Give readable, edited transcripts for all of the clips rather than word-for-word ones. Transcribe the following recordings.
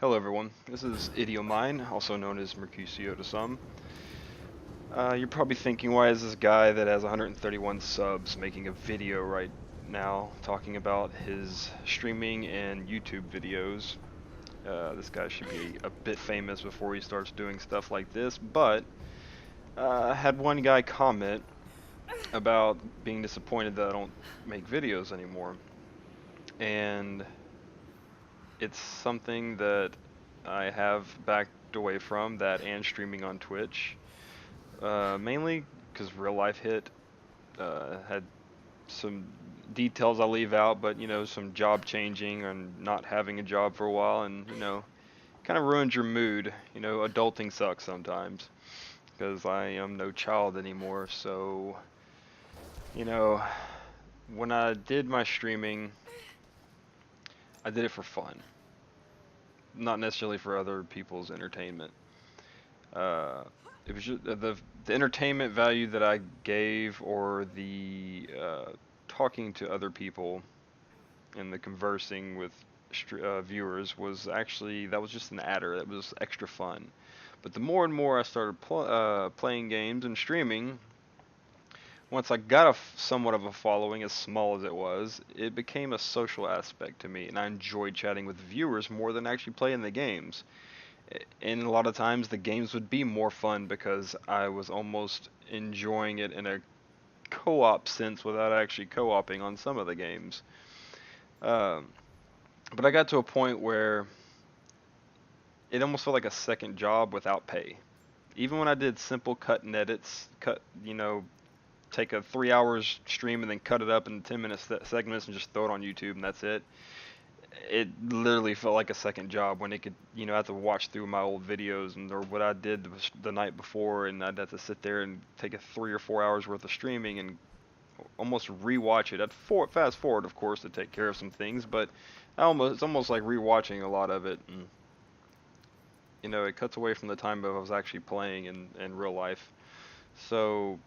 Hello everyone, this is Idiomine, also known as Mercutio to some. You're probably thinking, why is this guy that has 131 subs making a video right now talking about his streaming and YouTube videos? This guy should be a bit famous before he starts doing stuff like this, but I had one guy comment about being disappointed that I don't make videos anymore. And it's something that I have backed away from, that and streaming on Twitch. Mainly because real life hit. Had some details I'll leave out, but some job changing and not having a job for a while, and kind of ruins your mood. Adulting sucks sometimes because I am no child anymore. So, you know, when I did my streaming, I did it for fun, not necessarily for other people's entertainment. Uh, it was just the entertainment value that I gave, or the talking to other people and the conversing with viewers, was actually, that was just an adder. That was extra fun. But the more and more I started playing games and streaming, once I got somewhat of a following, as small as it became a social aspect to me, and I enjoyed chatting with viewers more than actually playing the games. And a lot of times the games would be more fun because I was almost enjoying it in a co-op sense without actually co-oping on some of the games. Um, but I got to a point where it almost felt like a second job without pay. Even when I did simple cut and edits, take a 3 hours stream and then cut it up in 10-minute segments and just throw it on YouTube and that's it. It literally felt like a second job when it could, have to watch through my old videos and or what I did the night before, and I'd have to sit there and take a 3 or 4 hours worth of streaming and almost rewatch it. I'd fast forward, of course, to take care of some things, but it's almost like rewatching a lot of it, and it cuts away from the time that I was actually playing in real life. So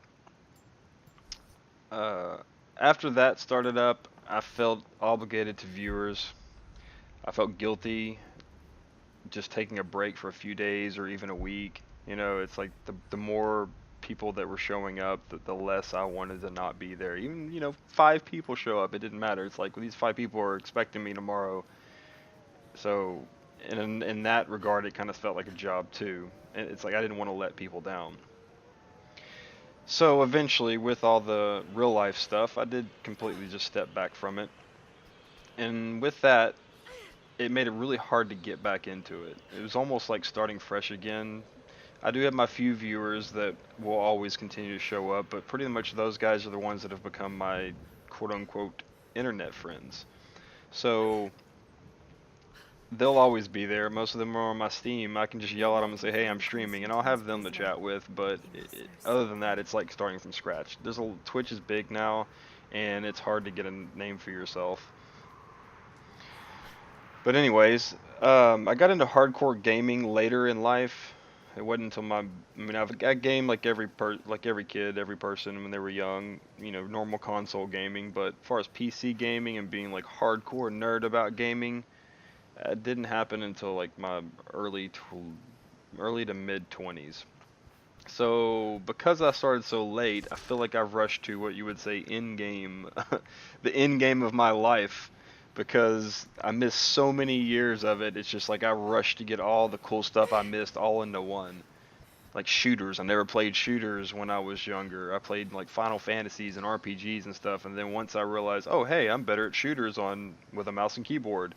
uh, after that started up, I felt obligated to viewers. I felt guilty just taking a break for a few days or even a week. It's like the more people that were showing up, the less I wanted to not be there. Even, 5 people show up, it didn't matter. It's like, well, these 5 people are expecting me tomorrow. So in that regard, it kind of felt like a job too. And it's like I didn't want to let people down. So eventually, with all the real life stuff, I did completely just step back from it. And with that, it made it really hard to get back into it. It was almost like starting fresh again. I do have my few viewers that will always continue to show up, but pretty much those guys are the ones that have become my quote unquote internet friends. So they'll always be there. Most of them are on my Steam. I can just yell at them and say, "Hey, I'm streaming," and I'll have them to chat with. But other than that, it's like starting from scratch. Twitch is big now, and it's hard to get a name for yourself. But anyways, I got into hardcore gaming later in life. It wasn't until I gamed like like every kid, every person when they were young, normal console gaming. But as far as PC gaming and being like hardcore nerd about gaming, it didn't happen until like my early to mid 20s. So because I started so late, I feel like I've rushed to what you would say in game, the end game of my life, because I missed so many years of it. It's just like I rushed to get all the cool stuff I missed all into one. Like shooters, I never played shooters when I was younger. I played like Final Fantasies and RPGs and stuff, and then once I realized, oh hey, I'm better at shooters on with a mouse and keyboard,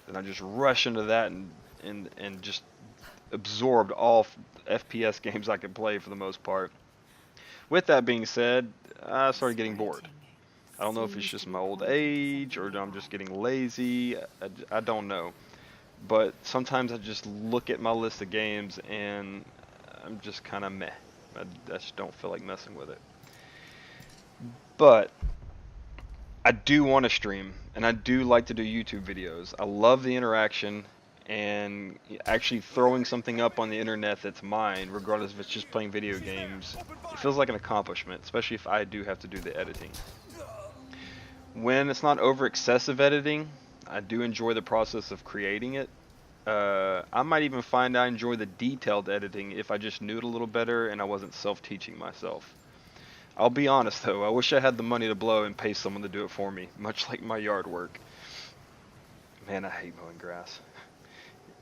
then I just rushed into that and just absorbed all FPS games I could play for the most part. With that being said, I started getting bored. I don't know if it's just my old age or I'm just getting lazy. I don't know. But sometimes I just look at my list of games and I'm just kind of meh. I just don't feel like messing with it. But I do want to stream and I do like to do YouTube videos. I love the interaction and actually throwing something up on the internet that's mine, regardless if it's just playing video games. It feels like an accomplishment, especially if I do have to do the editing. When it's not over excessive editing, I do enjoy the process of creating it. I might even find I enjoy the detailed editing if I just knew it a little better and I wasn't self-teaching myself. I'll be honest though, I wish I had the money to blow and pay someone to do it for me, much like my yard work. Man, I hate mowing grass.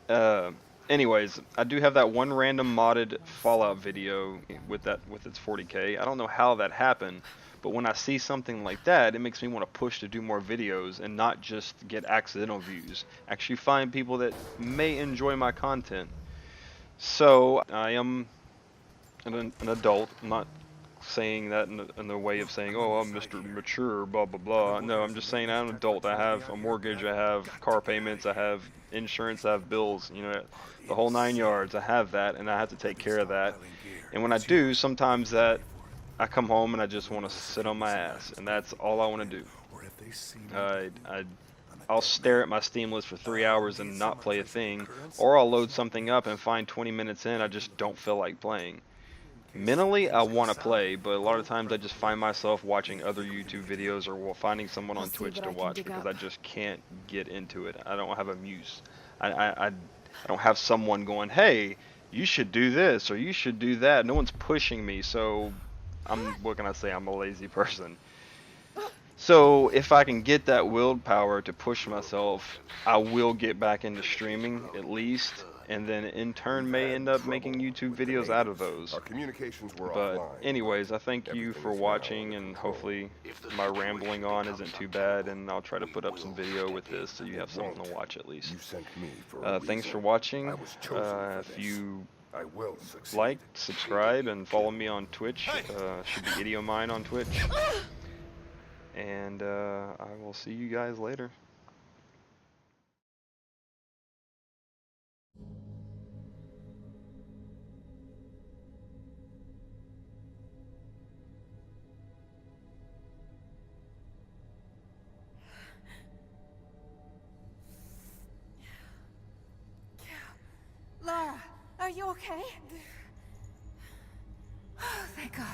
Uh, Anyways, I do have that one random modded Fallout video with its 40K. I don't know how that happened, but when I see something like that, it makes me want to push to do more videos and not just get accidental views. Actually find people that may enjoy my content. So I am an adult. I'm not saying that in the way of saying, oh, I'm Mr. Mature, blah, blah, blah. No, I'm just saying I'm an adult. I have a mortgage, I have car payments, I have insurance, I have bills, you know, the whole 9 yards. I have that, and I have to take care of that. And when I do, sometimes that I come home and I just want to sit on my ass, and that's all I want to do. I'll stare at my Steam list for 3 hours and not play a thing, or I'll load something up and find 20 minutes in, I just don't feel like playing. Mentally, I want to play, but a lot of times I just find myself watching other YouTube videos or finding someone on Twitch to watch because I just can't get into it. I don't have a muse. I don't have someone going, hey, you should do this or you should do that. No one's pushing me, so what can I say? I'm a lazy person. So if I can get that willpower to push myself, I will get back into streaming at least, and then in turn may end up making YouTube videos out of those. But anyways, I thank you for watching, and hopefully my rambling on isn't too bad, and I'll try to put up some video with this so you have something to watch at least. Thanks for watching. If you like, subscribe, and follow me on Twitch. Should be Idiomine on Twitch. And I will see you guys later. Lara, are you okay? Oh, thank God.